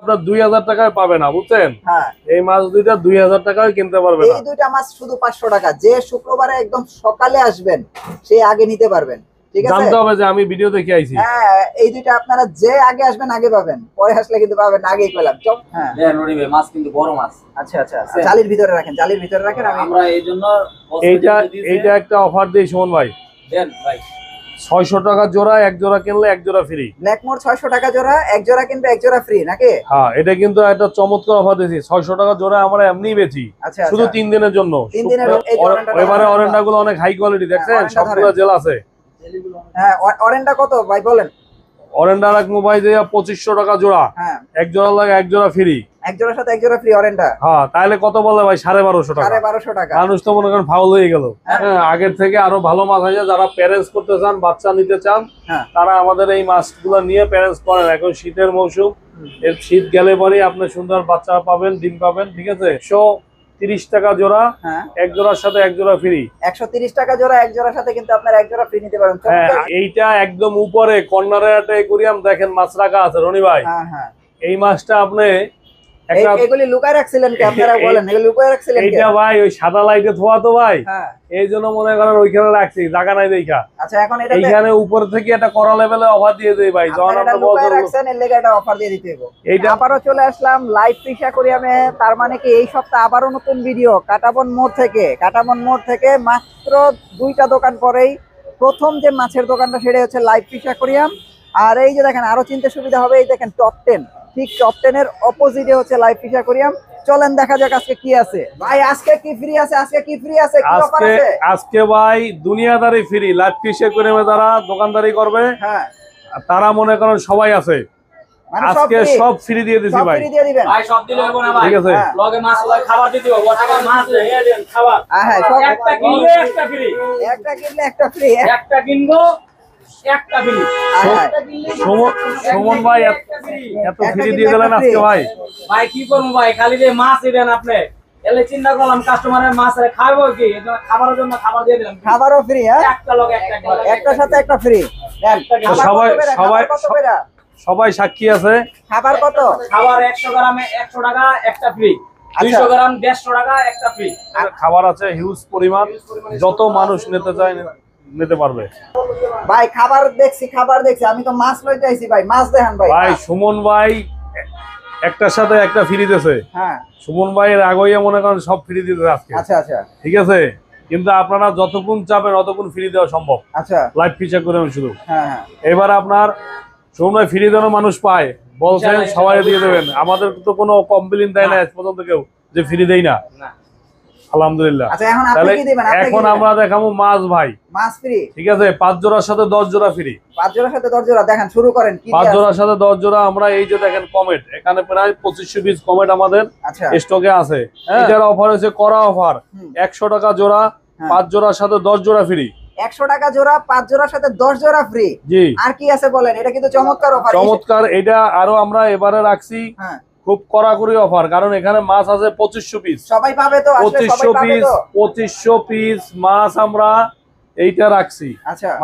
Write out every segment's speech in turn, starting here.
আপনার 2000 টাকায় পাবে না, বুঝছেন? হ্যাঁ, এই মাছ দুইটা 2000 টাকায় কিনতে পারবে না। এই দুইটা মাছ শুধু 500 টাকা। যে শুক্রবারে একদম সকালে আসবেন সে আগে নিতে পারবেন, ঠিক আছে? জানতে হবে যে আমি ভিডিও দেখে আইছি। হ্যাঁ, এই দুইটা আপনারা যে আগে আসবেন আগে পাবেন, পরে আসলে কিন্তু পাবেন না, আগেই পেলাম। হ্যাঁ নড়ি ভাই, মাছ কিন্তু বড় মাছ। আচ্ছা আচ্ছা, জালির ভিতরে রাখেন, জালির ভিতরে রাখেন। আমরা এই জন্য এইটা একটা অফার দিই সুমন ভাই, দেন ভাই 600 টাকা জোড়া, এক জোড়া কিনলে এক জোড়া ফ্রি। ব্ল্যাক মোর 600 টাকা জোড়া, এক জোড়া কিনবে এক জোড়া ফ্রি নাকি? হ্যাঁ, এটা কিন্তু একটা চমৎকার অফার দিয়েছি। 600 টাকা জোড়া আমরা এমনিই বেচি, আচ্ছা, শুধু 3 দিনের জন্য। 3 দিনের। এবারে অরেন্ডা গুলো অনেক হাই কোয়ালিটি, দেখছেন? সবগুলো জেল আছে। হ্যাঁ, অরেন্ডা কত ভাই বলেন? অরেন্ডা রাখবো ভাই যে 2500 টাকা জোড়া। হ্যাঁ, এক জোড়া লাগে এক জোড়া ফ্রি। এক জোড়ার সাথে এক জোড়া ফ্রি অরেন্ডা। হ্যাঁ, তাহলে কত বলে ভাই? 1250 টাকা। 1250 টাকা। মানুষ তো মনে করেন ফাউল হয়ে গেল। হ্যাঁ, আগের থেকে আরো ভালো মাছ আছে। যারা প্যারেন্টস করতে চান, বাচ্চা নিতে চান, তারা আমাদের এই মাছগুলো নিয়ে প্যারেন্টস করেন। এখন শীতের মৌসুম, এর শীত গেলে পরে আপনি সুন্দর বাচ্চা পাবেন, ডিম পাবেন, ঠিক আছে? 130 টাকা জোড়া, এক জোড়ার সাথে এক জোড়া ফ্রি। 130 টাকা জোড়া, এক জোড়ার সাথে কিন্তু আপনারা এক জোড়া ফ্রি নিতে পারেন। এইটা একদম উপরে কর্নারে একটা অ্যাকুরিয়াম দেখেন মাছ রাখা আছে রনি ভাই। এই মাছটা আপনি এগুলি লুকায় রাখছিলেন কি আপনারা বলেন? এগুলি লুকায় রাখছিলেন কি? এইটা ভাই ওই সাদা লাইটে ধোয়া তো ভাই, এই জন্য মনে করেন ওইখানে রাখছি, জায়গা নাই দেখা। আচ্ছা, এখন এটা এইখানে উপর থেকে একটা করা লেভেলে অফার দিয়ে দেই ভাই। যখন আপনারা লুকায় রাখছেন, এর লাগি একটা অফার দিয়ে দিতে হবে। এইটা আবারও চলে আসলাম লাইভ ফিশ অ্যাকুরিয়ামে। তার মানে কি এই সপ্তাহে আবারও নতুন ভিডিও কাটাবন মোড় থেকে। কাটাবন মোড় থেকে মাত্র 2টা দোকান পরেই প্রথম যে মাছের দোকানটা, সেটা হচ্ছে লাইভ ফিশ অ্যাকুরিয়াম। আর এই যে দেখেন, আরো চিনতে সুবিধা হবে, এই দেখেন টপ 10, ঠিক টপ 10 এর অপোজিটে হচ্ছে লাইভ ফিশ অ্যাকুরিয়াম। চলেন দেখা যাক আজকে কি আছে। ভাই আজকে কি ফ্রি আছে? আজকে কি ফ্রি আছে? কি অফার আছে? আজকে ভাই দুনিয়াদারি ফ্রি। লাইভ ফিশ অ্যাকুরিয়ামে যারা দোকানদারি করবে, তারা মনে করেন সবাই আছে। আজকে সব ফ্রি দিয়ে দিছি ভাই। ফ্রি দিয়ে দিবেন ভাই, সব দিলে হবে না ভাই, ঠিক আছে? লগে মাছ লগে খাবার দিতে হবে। ওটা মাছ দিয়ে দেন খাবার। হ্যাঁ, সব একটা কিনলে একটা ফ্রি, একটা কিনলে একটা ফ্রি, একটা কিনবো একটা ফ্রি। সুমন ভাই এত ফ্রি দিয়ে দিলেন আজকে ভাই। ভাই কি করবো ভাই, খালি যে মাছ দেন আপনি। এলে চিন্তা করলাম কাস্টমারের মাছ খাবো কি, খাবারের জন্য খাবার দিয়ে দিলাম। খাবারও ফ্রি। হ্যাঁ, একটা লগে একটা, একটার সাথে একটা ফ্রি। সবাই সাক্ষী আছে। খাবার কত? খাবার 100 গ্রামে 100 টাকা একটা ফ্রি, 200 গ্রাম 150 টাকা একটা ফ্রি। খাবার আছে হিউজ পরিমাণ, যত মানুষ নিতে চায় নিতে পারবে ভাই। খাবার দেখছি, আমি তো মাছ লইতে আইছি ভাই। মাছ দেখান ভাই। ভাই সুমন ভাই একটার সাথে একটা ফ্রি দিতেছে। হ্যাঁ, সুমন ভাইয়ের আগেই মনে করেন সব ফ্রি দিতেছে আজকে। আচ্ছা আচ্ছা, ঠিক আছে, কিন্তু আপনারা যতক্ষণ চাবেন ততক্ষণ ফ্রি দেওয়া সম্ভব। আচ্ছা, লাইভ ফিচার করে শুধু। হ্যাঁ, এবার আপনার সুমন ভাই ফ্রি দেওয়ার মানুষ পায়, বলছেন সবাই দিয়ে দেবেন। আমাদের তো কোনো কমপ্লেইন দেয় না আজ পর্যন্ত কেউ যে ফ্রি দেই না। আলহামদুলিল্লাহ। আচ্ছা, এখন আপনি কি দিবেন? এখন আমরা দেখাবো মাছ ভাই, মাছ ফ্রি। ঠিক আছে? 5 জোড়ার সাথে 10 জোড়া ফ্রি। 5 জোড়ার সাথে 10 জোড়া দেখান, শুরু করেন। কি 5 জোড়ার সাথে 10 জোড়া আমরা এই যে দেখেন কমেট, এখানে প্রায় 2500 পিস কমেট আমাদের স্টকে আছে। এটার অফার হচ্ছে করা অফার, 100 টাকা জোড়া, 5 জোড়ার সাথে 10 জোড়া ফ্রি। 100 টাকা জোড়া, 5 জোড়ার সাথে 10 জোড়া ফ্রি। জি, আর কি আছে বলেন? এটা কিন্তু চমৎকার অফার। চমৎকার। এটা আরো আমরা এবারে রাখছি খুব কড়াকড়ি অফার, কারণ এখানে মাছ আছে 2500 পিস। সবাই পাবে তো? 2500 পিস মাছ আমরা এইটা রাখছি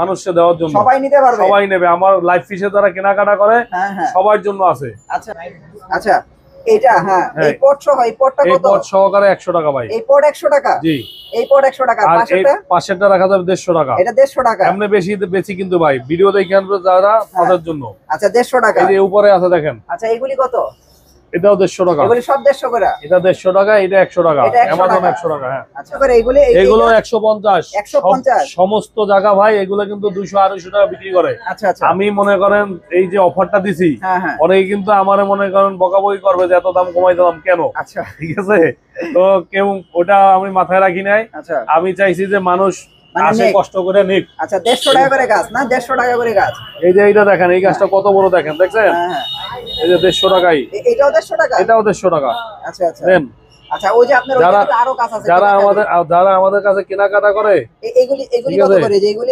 মানুষকে দেওয়ার জন্য। সবাই নিতে পারবে, সবাই নেবে। আমার লাইভ ফিশে যারা কেনাকাটা করে সবার জন্য আছে। আচ্ছা আচ্ছা, এটা হ্যাঁ, এই পট সহ, এই পটটা কত? এই পট সহকারে 100 টাকা ভাই। এই পট 100 টাকা? জি, এই পট 100 টাকা। আর এই পাশেরটা রাখা যাবে 150 টাকা। এটা 150 টাকা। এমনি বেশি কিন্তু ভাই, ভিডিও দেখে আনবে যারা তাদের জন্য। আচ্ছা, 150 টাকা। এই যে উপরে আছে দেখেন। আচ্ছা, এগুলি কত? এটাও 150 টাকা। এগুলি সব 150 করে? এটা 150 টাকা, এটা 100 টাকা। অ্যামাজন 100 টাকা। হ্যাঁ, আচ্ছা, করে এগুলো 150। 150 সমস্ত জায়গা ভাই এগুলো কিন্তু 200 250 টাকা বিক্রি করে। আচ্ছা আচ্ছা, আমি মনে করেন এই যে অফারটা দিছি, অনেকে কিন্তু আমারে মনে করেন বকাবকি করবে যে এত দাম কমাই দিলাম কেন। আচ্ছা, ঠিক আছে, তো কেউ ওটা আমি মাথায় রাখি নাই। আচ্ছা, আমি চাইছি যে মানুষ আসে কষ্ট করে নিক। আচ্ছা, 150 টাকা করে গাছ না? 150 টাকা করে গাছ। এই যে এইটা দেখেন, এই গাছটা কত বড় দেখেন, দেখছেন? এই যে 150 টাকাই। এটাও 150 টাকা? এটাও 150 টাকা। আচ্ছা আচ্ছা, দেন। আচ্ছা, ওই যে আপনার ওইদিকে আরো গাছ আছে, যারা আমাদের কাছে কেনাকাটা করে, এগুলি কত করে? যে এগুলো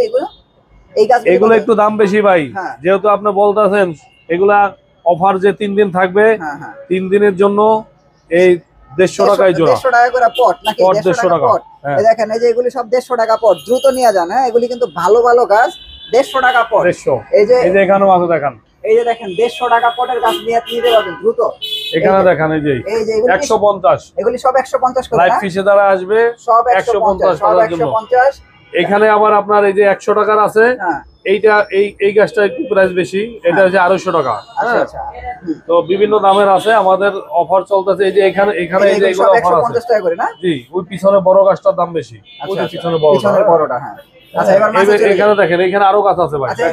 এই গাছ এগুলো একটু দাম বেশি ভাই, যেহেতু আপনি বলতেছেন এগুলা অফার যে 3 দিন থাকবে, 3 দিনের জন্য এই 150 টাকায় জোড়া। 150 টাকা করে পট নাকি? 150 টাকা। এই দেখেন, এই যে এগুলি সব 150 টাকা পট। দ্রুত নিয়ে যান। হ্যাঁ, এগুলি কিন্তু ভালো ভালো গাছ। 150 টাকা পট। 150। এই যে এখানেও আছে দেখেন। এই যে দেখেন 150 টাকা পটের গাছ নিয়ে নিতে পারবেন দ্রুত। এখানে দেখেন এই যে এই যে 150, এগুলি সব 150 করে লাইভ না? ফিশে দ্বারা আসবে সব 150 সব 150। এখানে আবার আপনার এই যে 100 টাকার আছে, হ্যাঁ এইটা এই গাছটা একটু প্রাইস বেশি, এটা হচ্ছে 250 টাকা। আচ্ছা আচ্ছা তো বিভিন্ন দামের আছে, আমাদের অফার চলতেছে। এই যে এখানে এই যে এগুলো সব অফার আছে 150 টাকা করে না? জি, ওই পিছনে বড় গাছটার দাম বেশি, ওই যে পিছনে বড় পিছনের বড়টা। হ্যাঁ আচ্ছা এবার মাছ এখানে দেখেন, এখানে আরো গাছ আছে ভাই। আচ্ছা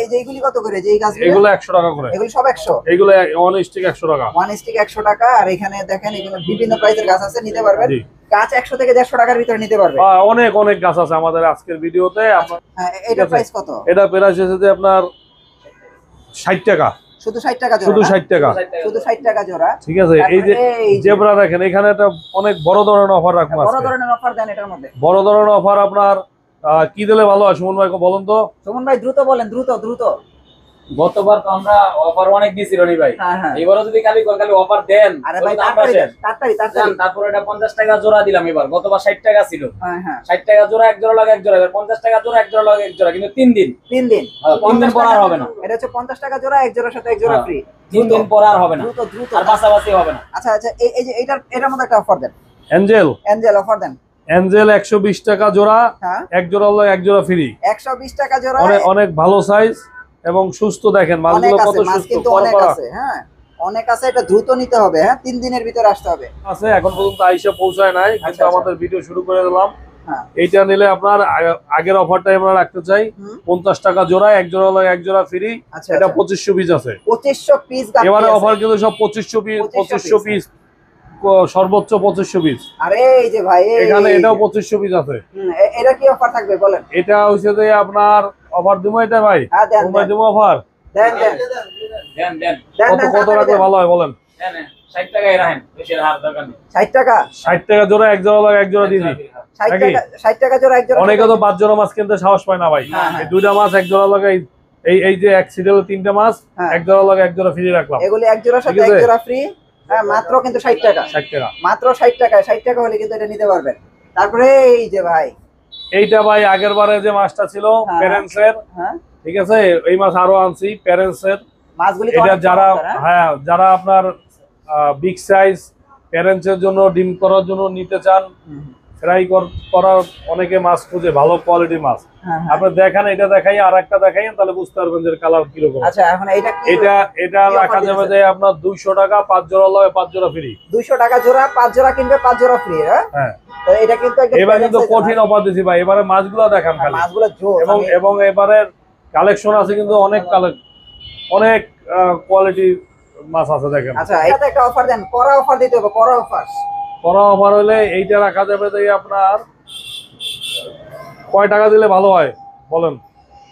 এই যে এইগুলি কত করে, যে এই গাছগুলো? এগুলো 100 টাকা করে, এগুলি সব 100, এগুলো 1 স্টিক 100 টাকা, 1 স্টিক 100 টাকা। আর এখানে দেখেন এগুলো বিভিন্ন প্রাইসের গাছ আছে, নিতে পারবেন। জি। গাছ 100 থেকে 150 টাকার ভিতরে নিতে পারবেন। অনেক অনেক গাছ আছে আমাদের আজকের ভিডিওতে। হ্যাঁ এটা প্রাইস কত? এটা প্রাইস হচ্ছে আপনার 60 টাকা, শুধু 60 টাকা জোড়া? শুধু 60 টাকা, শুধু 60 টাকা জোড়া। ঠিক আছে। এই যে জেব্রা দেখেন, এখানে একটা অনেক বড় ধরনের অফার রাখবো বড় আজকে। ধরনের অফার দেন এটার মধ্যে। বড় ধরনের অফার আপনার কি দিলে ভালো হয় সুমন ভাই বলুন তো? সুমন ভাই দ্রুত বলেন, দ্রুত দ্রুত। গতবার তো আমরা অফার অনেক দিয়েছি রনি ভাই, হ্যাঁ হ্যাঁ এবারও যদি খালি অফার দেন আরে ভাই তাহলে তো আমরা শেষ। তাড়াতাড়ি। তারপর এটা 50 টাকা জোড়া দিলাম এবার, গতবার 60 টাকা ছিল। হ্যাঁ হ্যাঁ 60 টাকা জোড়া, এক জোড়া লাগে এক জোড়া, এবার 50 টাকা জোড়া, এক জোড়া লাগে এক জোড়া, কিন্তু 3 দিন 3 দিন 3 দিন পর আর হবে না। এটা হচ্ছে 50 টাকা জোড়া, এক জোড়ার সাথে এক জোড়া ফ্রি। 3 দিন পর আর হবে না, দ্রুত দ্রুত। আর বাছাবাছি হবে না। আচ্ছা আচ্ছা এই যে এটার মধ্যে একটা অফার দেন। অ্যাঞ্জেল অফার দেন। 120 টাকা জোড়া, হ্যাঁ এক জোড়া হলো এক জোড়া ফ্রি। 120 টাকা জোড়া। অনেক ভালো সাইজ এবং সুস্থ, দেখেন মাছগুলো কত মাছ সুস্থ, কিন্তু অনেক আছে। হ্যাঁ অনেক আছে, এটা দ্রুত নিতে হবে। হ্যাঁ 3 দিনের ভিতরে আসতে হবে। আছে, এখন পর্যন্ত আইসা পৌঁছায় নাই, কিন্তু আচ্ছা। আমাদের ভিডিও শুরু করে দিলাম। হ্যাঁ এইটা নিলে আপনার আগের অফারটা আমরা রাখতে চাই, 50 টাকা জোড়া, এক জোড়া হলো এক জোড়া ফ্রি। আচ্ছা এটা 2500 পিস আছে, 2500 পিস গাছ। এবারে অফার কিন্তু সব 2500 পিস, সর্বোচ্চ 2500 পিস। আরে এই যে ভাই এখানে এটাও 2500 পিস আছে। এটা কি অফার থাকবে বলেন? এটা হচ্ছে যে আপনার অফার দিব, এটা ভাই হ্যাঁ দেন তোমরা দিব অফার। দেন দেন দেন দেন কত রাখলে ভালো হয় বলেন? দেন 60 টাকায় রাখেন, বেশি হার দরকার নেই। 60 টাকা 60 টাকা জোড়া, এক জোড়া লাগে এক জোড়া দিদি। 60 টাকা জোড়া, এক জোড়া। অনেকে তো 5 জোড়া মাছ কিনতে সাহস পায় না ভাই, এই দুইটা মাছ এক জোড়া লাগে, এই যে এক সিরিয়াল 3টা মাছ, এক জোড়া লাগে এক জোড়া ফ্রি রাখলাম। এগুলি এক জোড়ার সাথে এক জোড়া ফ্রি। হ্যাঁ মাত্র কিন্তু 60 টাকা, 60 টাকা মাত্র 60 টাকা। 60 টাকা হলে কিন্তু এটা নিতে পারবেন। তারপরে এই যে ভাই এইটা ভাই আগের বারে যে মাছটা ছিল প্যারেন্টসের, হ্যাঁ ঠিক আছে, এই মাছ আরো আনছি প্যারেন্টসের। মাছগুলি তো এটা অনেক যারা চমৎকার, হ্যাঁ? যারা আপনার বিগ সাইজ প্যারেন্টসের জন্য ডিম করার জন্য নিতে চান, ফ্রাই করার অনেকে মাছ খুঁজে, ভালো কোয়ালিটির মাছ। হ্যাঁ, হ্যাঁ। আপনি দেখান, এটা দেখাই আর একটা দেখাই, তাহলে বুঝতে পারবেন যে কালার কিরকম। আচ্ছা এখন এটা কি? এটা কি রাখা offer যাবে দিতেছেন? যে আপনার 200 টাকা, 5 জোড়া লয় 5 জোড়া ফ্রি। 200 টাকা জোড়া, 5 জোড়া কিনবে 5 জোড়া ফ্রি। হ্যাঁ তো এটা কিন্তু একদম এবার কিন্তু কঠিন অফার দিছি ভাই, এবারে মাছগুলো দেখান খালি। মাছগুলো জোর। এবং এবারের কালেকশন আছে কিন্তু অনেক কোয়ালিটি মাছ আছে, দেখেন। আচ্ছা এটাতে একটা অফার দেন, করা অফার দিতে হবে, করা অফার। করা অফার হলে এইটা রাখা যাবে যে আপনার কয় টাকা দিলে ভালো হয় বলেন?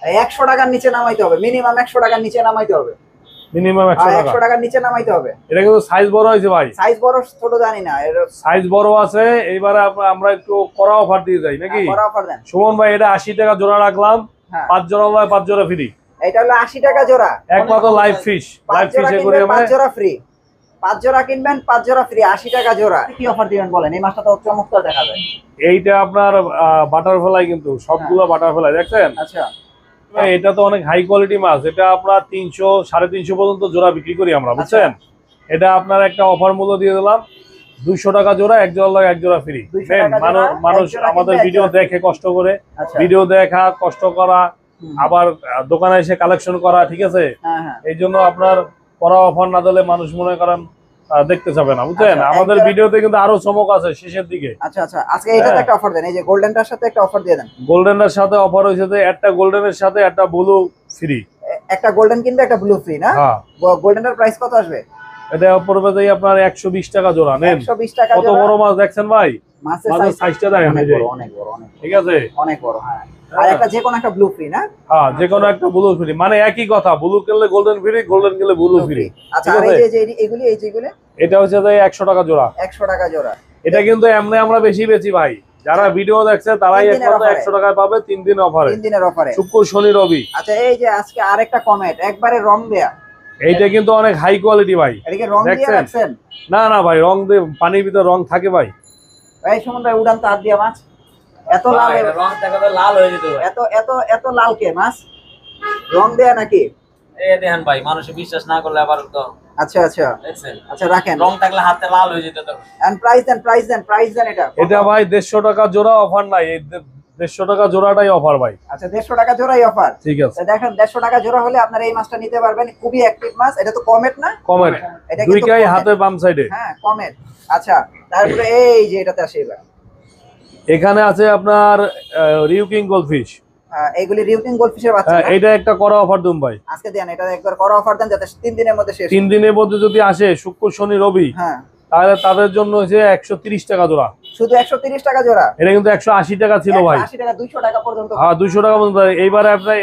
100 টাকার নিচে নামাইতে হবে, মিনিমাম 100 টাকার নিচে নামাইতে হবে। মিনিমাম 100 টাকা। 100 টাকার নিচে নামাইতে হবে। এটা কিন্তু সাইজ বড় হয়েছে ভাই, সাইজ বড় ছোট জানি না, এর সাইজ বড় আছে। এইবারে আমরা একটু করা অফার দিয়ে যাই নাকি? করা অফার দেন। সুমন ভাই এটা 80 টাকা জোড়া রাখলাম, হ্যাঁ 5 জোড়া লয় 5 জোড়া ফ্রি। এটা হলো 80 টাকা জোড়া, একমাত্র লাইভ ফিশ, লাইভ 5 জোড়া ফিশে কিনবেন করে 5 জোড়া ফ্রি। 5 জোড়া কিনবেন 5 জোড়া ফ্রি, 80 টাকা জোড়া। কি অফার দিবেন বলেন? এই মাছটা তো চমৎকার দেখা যায়। এইটা আপনার বাটারফ্লাই, কিন্তু সবগুলো বাটারফ্লাই দেখছেন। আচ্ছা এটা তো অনেক হাই কোয়ালিটি মাছ, এটা আপনার 300 350 পর্যন্ত জোড়া বিক্রি করি আমরা, বুঝছেন। এটা আপনার একটা অফার মূল্য দিয়ে দিলাম, 200 টাকা জোড়া, এক জোড়া লাগে এক জোড়া ফ্রি। 200 টাকা জোড়া, মানুষ এক জোড়া আমাদের কিনবে, ভিডিও এক জোড়া দেখে কষ্ট করে, আচ্ছা। ভিডিও দেখা কষ্ট করা, আবার দোকানে এসে কালেকশন করা, ঠিক আছে। হ্যাঁ হ্যাঁ এই জন্য আপনার করা অফার না দিলে মানুষ মনে করেন দেখতে যাবে না, বুঝছেন। আচ্ছা, আমাদের এক ভিডিওতে কিন্তু আরো চমক আছে শেষের দিকে। আচ্ছা আচ্ছা আজকে এটাতে একটা অফার দেন, এই যে গোল্ডেনটার সাথে একটা অফার দিয়ে দেন। গোল্ডেনের সাথে অফার হয়েছে যে একটা গোল্ডেনের সাথে একটা ব্লু ফ্রি। একটা গোল্ডেন কিনবে একটা ব্লু ফ্রি না? হ্যাঁ গোল্ডেনের প্রাইস কত আসবে? এটা পড়বে যে আপনার 120 টাকা জোড়া। নেন 120 টাকা কত জোড়া। বড় মাছ দেখছেন ভাই, মাছের মাছের সাইজটা দেখেন, অনেক এই যে। বড়, অনেক বড়, অনেক বড়, ঠিক আছে। অনেক বড়। হ্যাঁ আর একটা যে কোনো একটা ব্লু ফ্রি না? হ্যাঁ যে কোনো একটা ব্লু ফ্রি, মানে একই কথা, ব্লু কিনলে গোল্ডেন ফ্রি, গোল্ডেন কিনলে ব্লু ফ্রি। আচ্ছা ঠিক আর আছে? এই যে এগুলি, এই যেগুলো এটা হচ্ছে যে 100 টাকা জোড়া। 100 টাকা জোড়া। এটা কিন্তু এমনি আমরা বেশি বেচি ভাই, যারা ভিডিও দেখছে তারাই 3 দিনের একমাত্র অফারে। 100 টাকায় পাবে 3 দিন অফারে, 3 দিনের অফারে। শুক্র শনি রবি। আচ্ছা এই যে আজকে আরেকটা কমেন্ট, একবারে রং দেয়া। এইটা কিন্তু অনেক হাই কোয়ালিটি ভাই। এদিকে রং দিয়ে দেখছেন? রাখছেন? না না ভাই, রং দিয়ে পানির ভিতরে রং থাকে ভাই। ভাই সুমন ভাই উড়ান তো হাত দিয়া মাছ, এত লাল, রং টাকা তো লাল হয়ে যেত ভাই। এত এত এত লাল কে মাছ? রং দেয়া নাকি? এই দেখেন ভাই, মানুষ বিশ্বাস না করলে আবার তো আচ্ছা আচ্ছা দেখছেন, আচ্ছা রাখেন। রং থাকলে হাতে লাল হয়ে যেত তখন। এন্ড প্রাইস দেন এটা। এটা ভাই 150 টাকা জোড়া, অফার নাই, এই 150 টাকা জোড়াটাই অফার ভাই। আচ্ছা 150 টাকা জোড়াই অফার। ঠিক আছে, দেখেন 150 টাকা জোড়া হলে আপনারা এই মাছটা নিতে পারবেন, খুবই অ্যাক্টিভ মাছ। এটা তো কমেট না? কমেট, এটা দুই কিন্তু কাই কমেট। হাতে বাম সাইডে। হ্যাঁ কমেট। আচ্ছা তারপরে এই যে এটাতে আসে এবার, এখানে আছে আপনার রিউকিং গোল্ডফিশ। এইগুলি রিউকিং গোল্ডফিশের বাচ্চা হ্যাঁ, না? এটা একটা করা অফার দিন ভাই। আজকে দেন এটা একবার করো অফার দেন, যাতে 3 দিনের মধ্যে শেষ। 3 দিনের মধ্যে যদি আসে, শুক্র শনি রবি, হ্যাঁ তাহলে তাদের জন্য হচ্ছে 130 টাকা জোড়া। শুধু 130 টাকা জোড়া? এটা কিন্তু 180 টাকা ছিল ভাই। 180 টাকা, 200 টাকা পর্যন্ত। হ্যাঁ 200 টাকা পর্যন্ত। এইবারে আপনার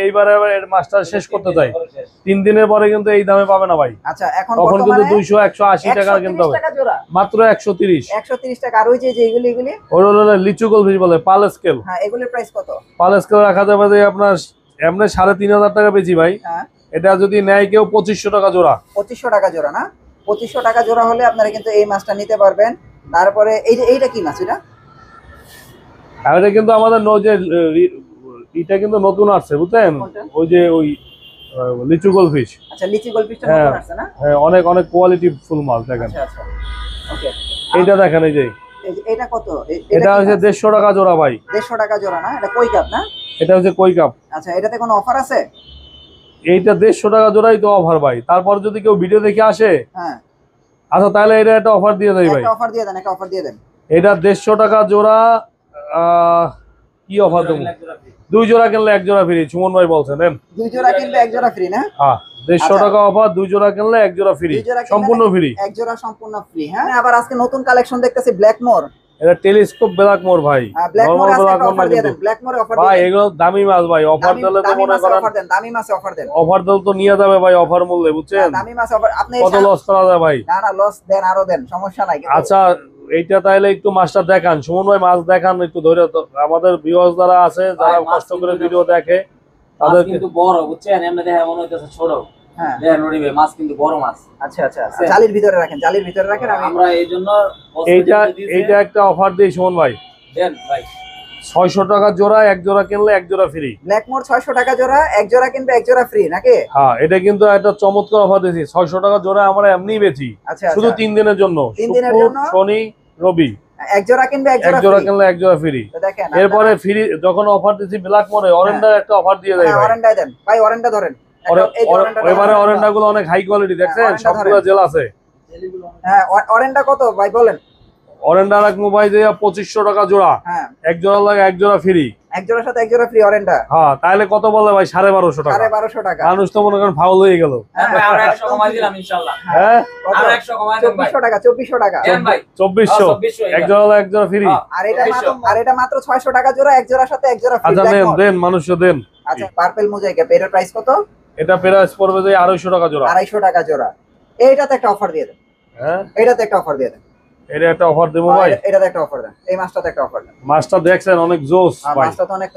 এর মাছটা শেষ করতে চাই, 3 দিনের পরে কিন্তু এই দামে পাবে না ভাই। আচ্ছা এখন তখন কিন্তু বর্তমানে 200 180 টাকা কিনতে 130 হবে, টাকা জোড়া, মাত্র 130। 130 টাকা। আর ওই যে এগুলি ওর হলো লিচু গোল্ডফিশ বলে, পাল স্কেল। হ্যাঁ এগুলির প্রাইস কত? পাল স্কেল রাখা যাবে যে আপনার এমনি 3500 টাকা বেশি ভাই। হ্যাঁ এটা যদি নেয় কেউ 2500 টাকা জোড়া। 2500 টাকা জোড়া না? 2500 টাকা জোড়া হলে আপনারা কিন্তু এই মাছটা নিতে পারবেন। তারপরে এইটা কি মাছ এটা? আর এটা কিন্তু আমাদের এটা কিন্তু নতুন আসছে বুঝছেন, কোনটা? ওই যে ওই লিচু গোল্ডফিশ। আচ্ছা লিচি গোল্ডফিশটা হ্যাঁ। নতুন আসছে না? হ্যাঁ, অনেক অনেক কোয়ালিটি ফুল মাছ দেখেন। আচ্ছা আচ্ছা ওকে। এইটা দেখেন, এই যে এটা কত? এটা হচ্ছে 150 টাকা জোড়া ভাই। 150 টাকা জোড়া না? এটা কই কাপ না? এটা হচ্ছে কই কাপ। আচ্ছা এটাতে কোনো অফার আছে? এইটা 150 টাকা জোড়াই তো অফার ভাই। তারপর যদি কেউ ভিডিও দেখে আসে, হ্যাঁ আচ্ছা তাহলে এটা একটা অফার দিয়ে দেয় ভাই। একটা অফার দিয়ে দেন, একটা অফার দিয়ে দেন। এটা 150 টাকা জোড়া। কি অফার দেবো? 2 জোড়া কিনলে 1 জোড়া ফ্রি, সুমন ভাই বলছেন। 2 জোড়া কিনলে 1 জোড়া ফ্রি না? হ্যাঁ 150 টাকা অফার, 2 জোড়া কিনলে 1 জোড়া ফ্রি, 2 জোড়া কিনলে সম্পূর্ণ ফ্রি। 1 জোড়া সম্পূর্ণ ফ্রি। হ্যাঁ আবার আজকে নতুন কালেকশন দেখতেছি ব্ল্যাকমোর। এটা টেলিস্কোপ ব্ল্যাকমোর ভাই। ব্ল্যাকমোর নরমাল আজকে একটা ব্ল্যাকমোর অফার না দিয়ে কিন্তু দেন, ব্ল্যাকমোরে অফার ভাই, দিয়ে দেন। এগুলো দামি মাছ ভাই। অফার দিলে তো মনে করেন অফার দেন, দামি মাছে অফার দেন। অফার দিলে তো নিয়ে যাবে ভাই অফার মূল্যে, বুঝছেন? দামি মাছ অফার আপনি কত লস করা যায় ভাই। না না লস দেন, আরো দেন, সমস্যা নাই কিন্তু। আচ্ছা এইটা তাহলে একটু মাছটা দেখান, সুমন ভাই মাছ দেখান একটু ধরে। তো আমাদের ভিউয়ার্স যারা আছে, যারা ভাই, মাছ কষ্ট করে কিন্তু ভিডিও দেখে, মাছ তাদের কিন্তু বড়, বুঝছেন? এমনি দেখে মনে হইতেছে ছোট। হ্যাঁ দেখেন নড়িবে, মাছ কিন্তু বড় মাছ। আচ্ছা আচ্ছা জালির ভিতরে রাখেন, জালির ভিতরে রাখেন। আমি আমরা এই জন্য এইটা একটা অফার দিই সুমন ভাই। দেন ভাই 600 টাকা জোড়া, 1 জোড়া কিনলে 1 জোড়া ফ্রি। ব্ল্যাকমোর 600 টাকা জোড়া, 1 জোড়া কিনবে 1 জোড়া ফ্রি নাকি? হ্যাঁ এটা কিন্তু একটা চমৎকার অফার দিয়েছি। 600 টাকা জোড়া আমরা এমনিই বেচি, আচ্ছা শুধু 3 দিনের জন্য। 3 দিনের শুক্র, জন্য? শনি, রবি, 1 জোড়া কিনবে 1 1 জোড়া জোড়া ফ্রি। কিনলে 1 জোড়া ফ্রি। তো দেখেন এরপরে ফ্রি যখন অফার দিচ্ছি ব্ল্যাক মোড়ে, অরেন্ডার একটা অফার দিয়ে দেয় ভাই। অরেন্ডা দেন ভাই, অরেন্ডা ধরেন। এই যে অরেন্ডা ধরেন। এবারে অরেন্ডা গুলো অনেক হাই কোয়ালিটি, দেখছেন? অরেন্ডা সবগুলো ধরেন। জেল আছে। হ্যাঁ অরেন্ডা কত ভাই বলেন? অরেন্ডা রাখবো ভাই যে 2500 টাকা জোড়া, হ্যাঁ 1 জোড়া লাগে 1 জোড়া ফ্রি। 1 জোড়ার সাথে 1 জোড়া ফ্রি অরেন্ডা। হ্যাঁ তাহলে কত বলে ভাই? 1250 টাকা। 1250 টাকা। মানুষ তো মনে করেন ফাউল হয়ে গেল। দেন ভাই, আমরা 100 কমাই দিলাম ইনশাআল্লাহ। হ্যাঁ কত? আমরা 100 কমাই দেন ভাই। 2400 টাকা, 2400 টাকা। দেন ভাই 2400, 2400 1 জোড়া লাগে 1 জোড়া ফ্রি। হ্যাঁ। আর এটা মাত্র 600 টাকা জোড়া, 1 জোড়ার সাথে 1 জোড়া ফ্রি। আচ্ছা দেন দেন, মানুষ দেন। আচ্ছা পার্পল মোজাইক এটার প্রাইস কত? এটা প্রাইস পড়বে যে 250 টাকা জোড়া। 250 টাকা জোড়া। এইটাতে একটা অফার দিয়ে দেন, হ্যাঁ এইটাতে একটা অফার দিয়ে দেন। এটা একটা অফার দেবো ভাই। এটাতে একটা অফার দেন, এই মাছটাতে একটা অফার দেন। মাছটা দেখছেন অনেক জোস আর ভাই। মাছটা তো অনেক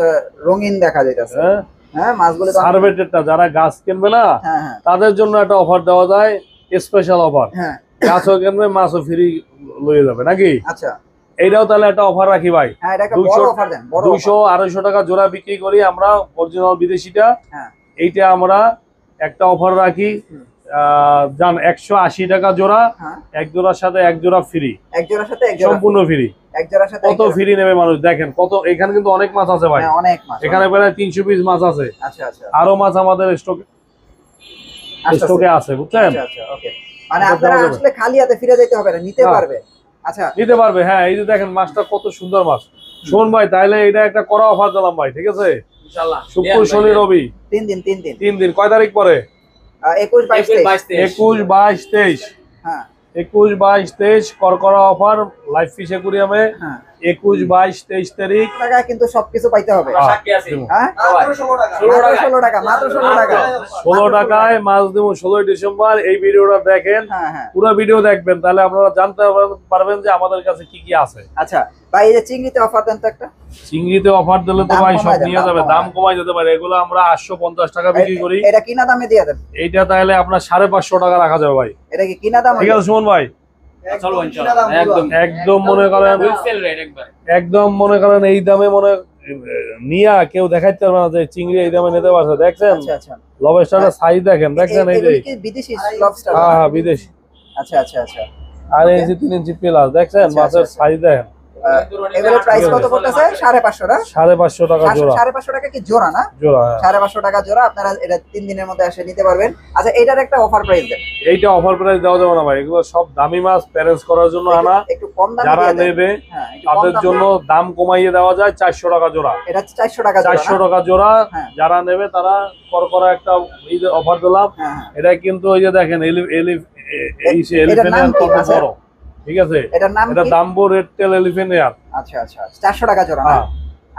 রঙিন দেখা যাইতেছে। হ্যাঁ হ্যাঁ মাছগুলো তো সার্ভেটেডটা যারা গাছ কিনবে না, হ্যাঁ হ্যাঁ তাদের জন্য একটা অফার দেওয়া যায়, স্পেশাল অফার। হ্যাঁ গাছও কিনবে, মাছও ফ্রি লয়ে যাবে নাকি? আচ্ছা এইটাও তাহলে একটা অফার রাখি ভাই। হ্যাঁ এটা একটা বড় 200 অফার দেন, বড় 200 250 টাকা জোড়া বিক্রি করি আমরা, অরিজিনাল বিদেশিটা। হ্যাঁ এইটা আমরা একটা অফার রাখি, জান 180 টাকা জোড়া, হ্যাঁ 1 জোড়ার সাথে 1 জোড়া ফ্রি, 1 জোড়ার সাথে 1 জোড়া সম্পূর্ণ ফ্রি। 1 জোড়ার সাথে কত ফ্রি নেবে মানুষ দেখেন কত। এখানে কিন্তু অনেক মাছ আছে ভাই, হ্যাঁ অনেক মাছ এখানে প্রায় 300 পিস মাছ আছে। আচ্ছা আচ্ছা আরো মাছ আমাদের স্টকে আছে, বুঝছেন? আচ্ছা আচ্ছা ওকে। মানে আপনারা আসলে খালি হাতে ফিরে যেতে হবে না, নিতে পারবে। আচ্ছা নিতে পারবে। হ্যাঁ এই যে দেখেন মাছটা কত সুন্দর মাছ। শোন ভাই তাইলে এটা একটা করা অফার দিলাম ভাই, ঠিক আছে? ইনশাআল্লাহ শুক্র শনি রবি 3 দিন 3 দিন 3 দিন। কয় তারিখ পরে? 21 22 22 21 22 23। হ্যাঁ 21 22 23 করা অফার লাইভ ফিশ অ্যাকুরিয়ামে। হ্যাঁ 21 22 23 তারিখ। টাকা কিন্তু সবকিছু পাইতে হবে। সাক্ষী আছি। হ্যাঁ মাত্র 16 টাকা। 16 টাকা, মাত্র 16 টাকা। 16 টাকায় মাছ দেবো 16 ডিসেম্বর। এই ভিডিওটা দেখেন, হ্যাঁ হ্যাঁ পুরো ভিডিও দেখবেন, তাহলে আপনারা জানতে পারবেন যে আমাদের কাছে কি কি আছে। আচ্ছা ভাই এই যে চিংড়িতে অফার দেন তো একটা। চিংড়িতে অফার দিলে তো দাম ভাই সব কমায় দেন, নিয়ে দাম যাবে, কমায় দাম দেন। কমাই যেতে পারে। এগুলো আমরা 850 টাকা বিক্রি করি। এটা কিনা দামে দিয়ে দেন। এইটা তাহলে আপনার 550 টাকা রাখা যাবে ভাই। এটা কি কিনা দাম? ঠিক আছে সুমন ভাই? চলো ইনশাআল্লাহ একদম একদম মনে করেন হোলসেল রেট একবার। একদম মনে করেন এই দামে নিয়া কেউ দেখাইতে পারবে না যে চিংড়ি এই দামে নিতে পারছে। দেখছেন আচ্ছা আচ্ছা, লবস্টারের সাইজ দেখেন, দেখছেন এই যে এগুলো কি বিদেশি লবস্টার? হ্যাঁ হ্যাঁ বিদেশি। আচ্ছা আচ্ছা আচ্ছা, আর এই যে 3 ইঞ্চি প্লাস দেখছেন আচ্ছা, মাছের আচ্ছা। সাইজ দেখেন। এগুলোর প্রাইস কত পড়তেছে? 550 না? 550 টাকা জোড়া। 550 টাকা কি জোড়া না? জোড়া হ্যাঁ। 550 টাকা জোড়া, আপনারা এটা 3 দিনের মধ্যে এসে নিতে পারবেন। আচ্ছা, এটার একটা অফার প্রাইস দেন। এইটা অফার প্রাইস দেওয়া যাবে না ভাই, এগুলো সব দামি মাছ প্যারেন্টস করার জন্য আনা। একটু কম দামে যারা দিয়ে দেন। নেবে হ্যাঁ, একটু কম তাদের দামে। জন্য দাম কমাইয়ে দেওয়া যায় 400 টাকা জোড়া। এটা 400 টাকা জোড়া। 400 টাকা জোড়া। হ্যাঁ। যারা নেবে তারা করা একটা এই যে অফার দিলাম। হ্যাঁ হ্যাঁ। এটা কিন্তু ওই যে দেখেন এটার নাম এলিফ্যান্ট কি? কত আচ্ছা। বড়, ঠিক আছে? এটার নাম এটা কি? দাম্বো রেড টেল এলিফ্যান্ট এয়ার। আচ্ছা আচ্ছা, 400 টাকা জোড়া না? হ্যাঁ।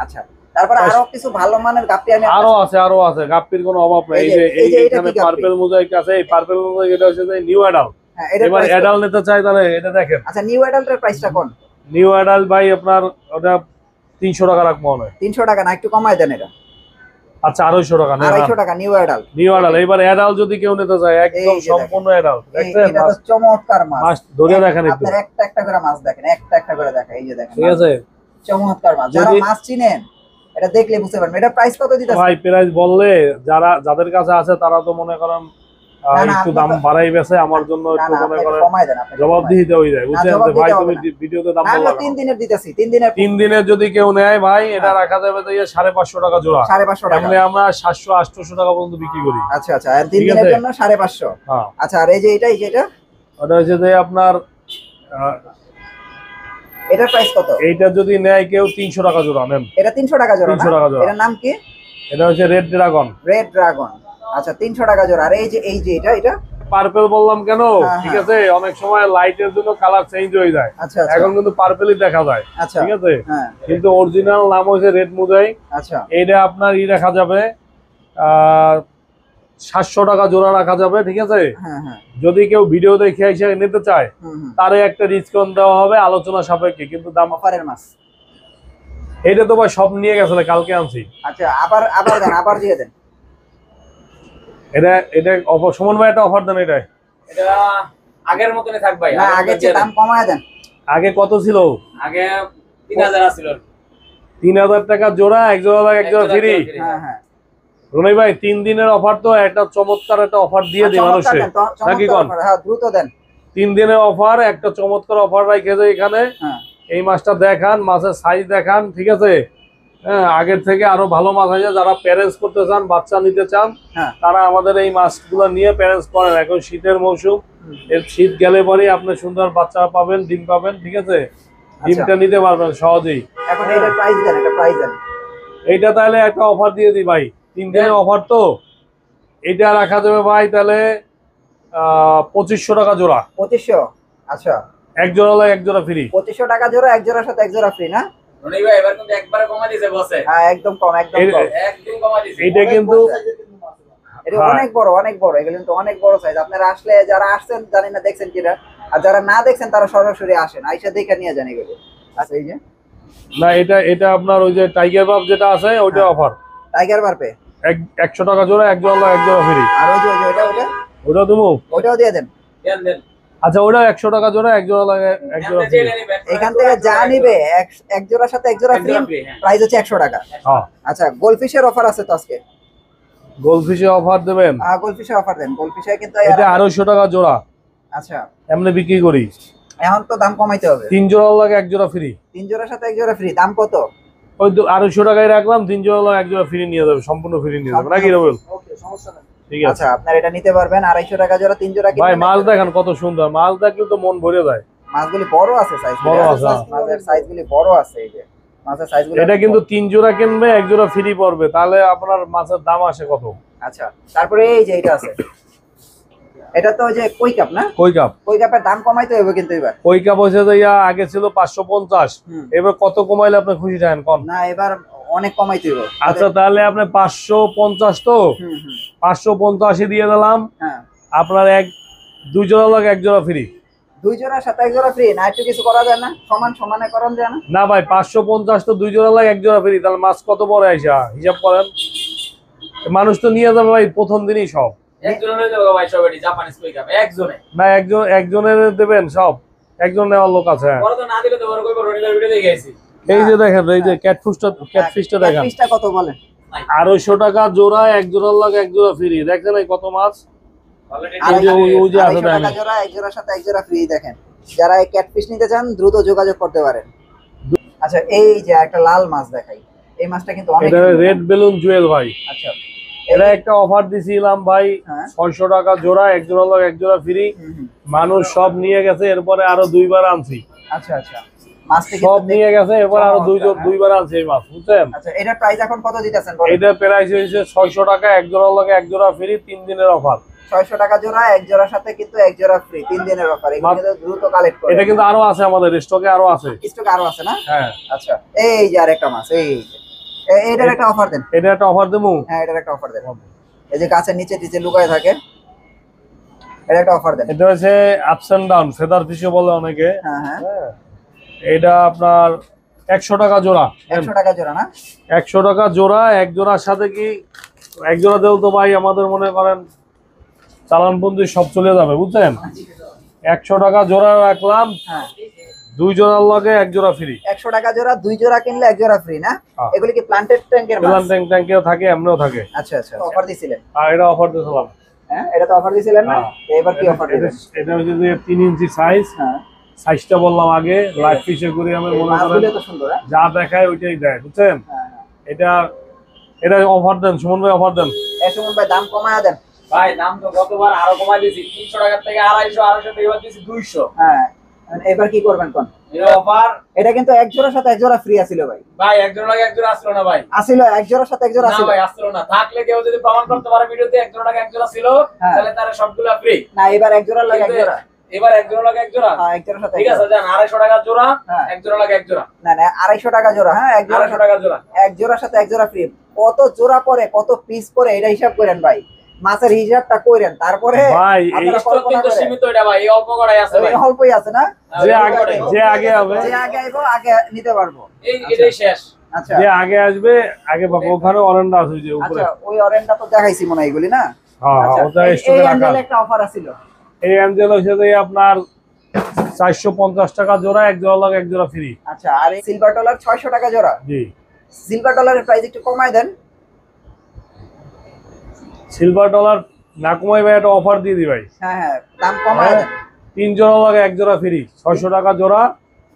আচ্ছা, তারপর আরো কিছু ভালো মানের গাপ্পি আমি আরো আছে গাপ্পির কোনো অভাব নেই। এই এই যে- যে এই যে এটা এখানে কি গাপ্পি? পার্পল মোজাইক আছে, এই পার্পল মোজাইক এটা হচ্ছে যে নিউ অ্যাডাল্ট। হ্যাঁ, এটার এবার price কত? অ্যাডাল্ট নিতে চাই তাহলে এটা দেখেন। আচ্ছা, নিউ অ্যাডাল্টের প্রাইসটা কোন? নিউ অ্যাডাল্ট ভাই আপনার ওটা 300 টাকা রাখবো মনে হয়। 300 টাকা না, একটু কমায় দেন এটা। আচ্ছা 250 টাকা নেন। 250 টাকা নিউ অ্যাডাল্ট। New adult. এবার অ্যাডাল্ট যদি কেউ নিতে চায় একদম এই যে সম্পূর্ণ অ্যাডাল্ট দেখছেন। এটা তো চমৎকার মাছ। মাছ ধরে দেখেন একটু, আপনার একটা একটা করে মাছ দেখেন, একটা একটা করে দেখেন, এই যে দেখেন ঠিক আছে? চমৎকার মাছ। যারা যদি- মাছ চিনেন এটা দেখলে বুঝতে পারবেন। এটা প্রাইস কত দিতেছে? ভাই প্রাইস বললে যাদের কাছে আছে তারা তো মনে করেন না, না, একটু আপনি দাম তো- বাড়াই বেছে, আমার জন্য না একটু না, মনে আপনি একটু করেন কমায় দেন, আপনি জবাব দিতে হয়ে যায়, বুঝছেন? জবাব যে ভাই দিতে তুমি হবে ভিডিওতে দাম আমরা বললা 3 দিনের দিতেছি, 3 দিনের 3 দিনের যদি কেউ নেয় ভাই এটা রাখা যাবে তো 550 টাকা জোড়া। 550 টাকা। এমনি আমরা 700-800 টাকা পর্যন্ত বিক্রি করি। আচ্ছা আচ্ছা, আর 3 ঠিক দিনের আছে? জন্য 550। হ্যাঁ, আচ্ছা, আর এই যে এটা, এই যে এটা, ওটা হচ্ছে যে আপনার এটার প্রাইস কত? এইটা যদি নেয় কেউ 300 টাকা জোড়া নেন। এটা 300 টাকা জোড়া 300 না? টাকা জোড়া। এটার নাম কি? এটা হচ্ছে রেড ড্রাগন। Red dragon. আচ্ছা, 300 টাকা জোড়া। আর এই যে এটা পার্পল বললাম কেন, হ্যাঁ, ঠিক হ্যাঁ। আছে? অনেক সময় লাইটের জন্য কালার চেঞ্জ হয়ে যায়। আচ্ছা আচ্ছা এখন কিন্তু পার্পলই দেখা যায়, আচ্ছা, ঠিক আছে? হ্যাঁ কিন্তু অরিজিনাল নাম হচ্ছে রেড মুজাই। আচ্ছা এইটা আপনার রাখা যাবে 700 টাকা জোড়া রাখা যাবে, ঠিক আছে? হ্যাঁ হ্যাঁ যদি কেউ ভিডিও দেখে এসে নিতে চায় হুম হুম। তারে একটা ডিসকাউন্ট দেওয়া হবে আলোচনা সাপেক্ষে, কিন্তু দাম অফারের মাছ। এইটা তো ভাই সব নিয়ে গেছে, কালকে আনছি। আচ্ছা, আবার দেন, আবার দিয়ে দেন। এটা অফার, সুমন ভাই একটা অফার দেন। এটা আগের মতনই থাক ভাই। না, আগের চেয়ে দাম কমায় দেন। আগে কত ছিল? আগে 3000 ছিল। 3000 টাকা জোড়া, এক জোড়া লাগে এক জোড়া ফ্রি। হ্যাঁ হ্যাঁ, রনি ভাই 3 দিনের অফার তো একটা চমৎকার একটা অফার দিয়ে দিই চমৎকার মানুষে, দেন, চমৎকার নাকি কোন? offer, হ্যাঁ দ্রুত দেন। 3 দিনের অফার একটা চমৎকার অফার রাখেছে এখানে। হ্যাঁ এই মাছটা দেখান, মাছের সাইজ দেখান, ঠিক আছে? হ্যাঁ, আগের থেকে আরো ভালো মাছ আছে। যারা প্যারেন্টস করতে চান, বাচ্চা নিতে চান, হ্যাঁ তারা আমাদের এই মাছগুলো নিয়ে প্যারেন্টস করেন। এখন শীতের মৌসুম, এর শীত গেলে পরে আপনি সুন্দর বাচ্চা পাবেন, ডিম পাবেন, ঠিক আছে? ডিমটা নিতে পারবেন সহজেই। এখন এটার প্রাইস দেন, এটা প্রাইস দেন। এইটা তাহলে একটা অফার দিয়ে দিই ভাই, 3 দিনের অফার তো। এটা রাখা যাবে ভাই তাহলে 2500 টাকা জোড়া। 2500। আচ্ছা, এক জোড়া লাগে এক জোড়া ফ্রি। 2500 টাকা জোড়া, এক জোড়ার সাথে এক জোড়া ফ্রি না? রনি ভাই এবার কিন্তু একবারে কমা দিয়েছে বসে। হ্যাঁ, একদম কম, একদম এই- কম। একদম কমা দিয়েছে। এইটা কিন্তু এটা হ্যাঁ। অনেক বড়, অনেক বড়। এগুলো কিন্তু অনেক বড় সাইজ। আপনারা আসলে, যারা আসছেন জানি না দেখছেন কিনা, আর যারা না দেখছেন তারা সরাসরি আসেন, আইসা দেখে নিয়ে যান এগুলো। আচ্ছা, এই যে না, এটা আপনার ওই যে টাইগার বাপ যেটা আছে ওইটা হ্যাঁ। অফার। টাইগার বারপে 100 টাকা জোড়া, এক জোড়া লাগে এক জোড়া ফ্রি। আর ওই যে ওটা ওটা তুমি ওটাও দিয়ে দেন। দেন দেন। আচ্ছা, ওটা 100 টাকা জোড়া, এক জোড়া লাগে এক জোড়া এখান ফ্রি। থেকে নিবেন। এখান থেকে যা নিবে এক জোড়ার সাথে এক জোড়া ফ্রি, এক জোড়া free, হ্যাঁ। প্রাইস হচ্ছে 100 টাকা। হ্যাঁ, আচ্ছা, গোলফিশের অফার আছে তো আজকে? গোলফিশে অফার দেবেন। গোলফিশের অফার দেন। গোলফিশে কিন্তু এটা 250 টাকা জোড়া, আচ্ছা, এমনি বিক্রি করি। এখন তো দাম কমাইতে হবে। 3 জোড়া লাগে এক জোড়া ফ্রি। 3 জোড়ার সাথে এক জোড়া ফ্রি, দাম কত? ওই 250 টাকায় রাখলাম, 3 জোড়া লাগে এক জোড়া ফ্রি নিয়ে যাবে, সম্পূর্ণ ফ্রি নিয়ে যাবে, নাকি রবেল? ওকে, সমস্যা নাই। ঠিক আছে আচ্ছা, আপনারা এটা নিতে পারবেন। 250 টাকা জোড়া, 3 জোড়া ভাই। কিনবেন। মাছ দেখেন কত সুন্দর, মাছ দেখলে তো মন ভরে যায়। মাছগুলি বড় আছে, সাইজ বড় আছে, হ্যাঁ। মাছের সাইজগুলি বড় আছে। এই যে মাছের সাইজগুলি এটা কিন্তু 3 জোড়া কিনবে, এক জোড়া ফ্রি পড়বে, তাহলে আপনার মাছের দাম আসে কত? আচ্ছা, তারপরে এই যে এটা আছে, এটা তো ওই যে কই কাপ না? কই কাপ। কই কাপের দাম কমাইতে হবে কিন্তু এবার। কই কাপ হচ্ছে যে আগে ছিল 550, হুম। এবার কত কমাইলে আপনি খুশি থাকেন কোন? না, এবার অনেক কমাইতে হবে। আচ্ছা, তাহলে আপনি 550 তো হুম হুম, 585 দিয়ে দিলাম। হ্যাঁ। আপনার 2 জোড়া লাগে এক জোড়া ফ্রি। 2 জোড়ার সাথে এক জোড়া ফ্রি, না একটু কিছু করা যায় না? সমানে করা যায় না? না ভাই, 550 তো 2 জোড়া লাগে এক জোড়া ফ্রি, তাহলে মাছ কত পরে আইসা হিসাব করেন। মানুষ তো নিয়ে যাবে ভাই প্রথম দিনই সব। একজনের হয়ে যাবে ভাই, সব এটি জাপানিজ কই কাপ একজনে। না, একজনের দেবেন সব, একজন নেওয়ার লোক আছে। বড় তো না দিলে তো বড় কইবো রনি ভাই ভিডিও দেখে আইছি। এই যে দেখেন, এই যে ক্যাটফিশটা দেখেন, ক্যাটফিশটা কত বলেন? 250 টাকা জোড়া, এক জোড়ার লাগে এক জোড়া ফ্রি। দেখেন এই কত মাছ, ওই যে আছে 250 টাকা জোড়া, এক জোড়ার সাথে এক জোড়া ফ্রি। দেখেন, যারা এই ক্যাটফিশ নিতে চান দ্রুত যোগাযোগ করতে পারেন। আচ্ছা, এই যে একটা লাল মাছ দেখাই, এই মাছটা কিন্তু অনেক এটা রেড বেলুন জুয়েল ভাই। আচ্ছা, এটা একটা অফার দিছিলাম ভাই, 600 টাকা জোড়া, এক জোড়া লাগে এক জোড়া ফ্রি। মানুষ সব নিয়ে গেছে, এরপরে আরো দুইবার আনছি। আচ্ছা আচ্ছা, মাছটা সব নিয়ে গেছে, এরপর আরো দুইবার আনছি এই মাছ, বুঝছেন? আচ্ছা, এটার প্রাইস এখন কত দিতেছেন বলেন? এটা প্রাইস হইছে 600 টাকা, এক জোড়া লাগে এক জোড়া ফ্রি, 3 দিনের অফার। 600 টাকা জোড়া, এক জোড়ার সাথে কিন্তু এক জোড়া ফ্রি, 3 দিনের অফার। এগুলো কিন্তু দ্রুত কালেক্ট করুন। এটা কিন্তু আরো আছে, আমাদের স্টকে আরো আছে। স্টকে আরো আছে না? হ্যাঁ। আচ্ছা, এই যে আরেকটা মাছ, এই যে এইটার একটা অফার দেন। এটা একটা অফার দেবো। হ্যাঁ, এটার একটা অফার দেন। এই যে গাছের নিচে নিচে লুকায় থাকে, এটা একটা অফার দেন। এটা হচ্ছে আপস এন্ড ডাউন, ফেদার ফিশও বলে অনেকে। হ্যাঁ হ্যাঁ, এটা আপনার 100 টাকা জোড়া। 100 টাকা জোড়া না? 100 টাকা জোড়া, এক জোড়ার সাথে কি এক জোড়া দেও তো ভাই, আমাদের মনে করেন চালানবন্দি সব চলে যাবে, বুঝছেন? 100 টাকা জোড়া রাখলাম, হ্যাঁ, 2 জোড়ার লগে এক জোড়া ফ্রি। 100 টাকা জোড়া, 2 জোড়া কিনলে এক জোড়া ফ্রি না? এগুলি কি প্লান্টেড ট্যাঙ্কের মাছ? প্লান্ট ট্যাঙ্কেও থাকে, এমনিও থাকে। আচ্ছা আচ্ছা, অফার দিছিলেন? আর এটা অফার দিয়েছিলাম। হ্যাঁ, এটা তো অফার দিছিলেন না? এবার কি অফার দিবেন? এটা হচ্ছে যে 3 ইঞ্চি সাইজ। হ্যাঁ, সাইজটা বললাম আগে, লাইভ ফিশে করি আমি, মনে করেন মাছগুলো তো সুন্দর। হ্যাঁ যা দেখায় ওইটাই দেয়, বুঝছেন? হ্যাঁ, এটা অফার দেন, সুমন ভাই অফার দেন। সুমন ভাই দাম কমায়া দেন। ভাই দাম তো গতবার আরো কমাই দিয়েছি, 300 টাকা থেকে 250 থেকে এবার দিয়েছি 200। হ্যাঁ, এবার কি করবেন কোন? এই অফার এটা কিন্তু এক জোড়ার সাথে এক জোড়া ফ্রি আছিল ভাই। ভাই এক জোড়া লাগে এক জোড়া আসলো না ভাই। আছিল, এক জোড়ার সাথে এক জোড়া না আছিল। ভাই আসলো না, থাকলে কেউ যদি প্রমাণ করতে পারে ভিডিওতে এক জোড়া লাগে এক জোড়া ছিল, তাহলে তার সবগুলো ফ্রি। না, এবার এক জোড়ার লাগে এক জোড়া। এবার এক জোড়া লাগে এক জোড়া। হ্যাঁ, এক জোড়ার সাথে ঠিক আছে, যান 250 টাকা জোড়া, এক জোড়া লাগে এক জোড়া। না না, 250 টাকা জোড়া। হ্যাঁ, এক জোড়া 250 টাকা জোড়া, এক জোড়ার সাথে এক জোড়া ফ্রি। কত জোড়া পরে, কত পিস পরে, এটা হিসাব করেন ভাই, মাছের হিসাবটা করেন, তারপরে ভাই এই স্টক কিন্তু সীমিত, এটা ভাই এই অল্প করাই আছে ভাই, অল্পই আছে না? যে আগে হবে, যে আগে আইবো আগে নিতে পারবো। এটাই শেষ। আচ্ছা, যে আগে আসবে আগে পাবো। ওখানে অরেন্ডা আছে যে উপরে। আচ্ছা, ওই অরেঞ্জটা তো দেখাইছি মনে হয়, এগুলি না? হ্যাঁ, আচ্ছা, ওটা এই স্টকে রাখা। অ্যাঞ্জেল একটা অফার আছিল। এই অ্যাঞ্জেল হচ্ছে যে আপনার 450 টাকা জোড়া, এক জোড়া লাগে এক জোড়া ফ্রি। আচ্ছা, আর এই সিলভার ডলার 600 টাকা জোড়া। জি, সিলভার ডলারের প্রাইস একটু কমায় দেন। সিলভার ডলার না কমাই ভাই, একটা অফার দিয়ে দি ভাই। হ্যাঁ হ্যাঁ, দাম কমায় দেন। 3 জোড়া লাগে এক জোড়া ফ্রি, 600 টাকা জোড়া।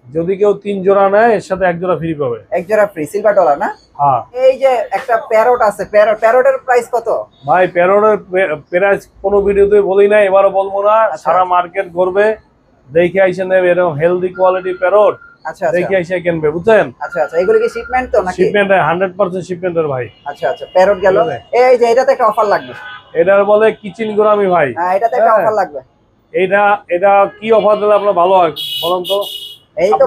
যদি কেউ 3 জোড়া নেয়, এর সাথে এক জোড়া ফ্রি পাবে। এক জোড়া ফ্রি, সিলভার ডলার না? হ্যাঁ। এই যে একটা প্যারট আছে, প্যারটের প্রাইস কত? ভাই প্যারোডের প্রাইস কোনো ভিডিওতে বলি না, এবারও বলবো না। সারা মার্কেট ঘুরবে, দেখে আইসে নেবে, এরকম হেলদি কোয়ালিটি প্যারট আচ্ছা দেখে আইসে কিনবে, বুঝছেন? আচ্ছা আচ্ছা, এগুলো কি শিপমেন্ট তো নাকি? শিপমেন্ট 100% শিপমেন্টের ভাই। আচ্ছা আচ্ছা, প্যারট গেল। এই যে এটাতে একটা অফার লাগবে। এটার বলে কিচেন গোরামি ভাই। হ্যাঁ, এটাতে একটা অফার লাগবে। এটা কি অফার দিলে আপনার ভালো হয় বলুন তো? এই তো,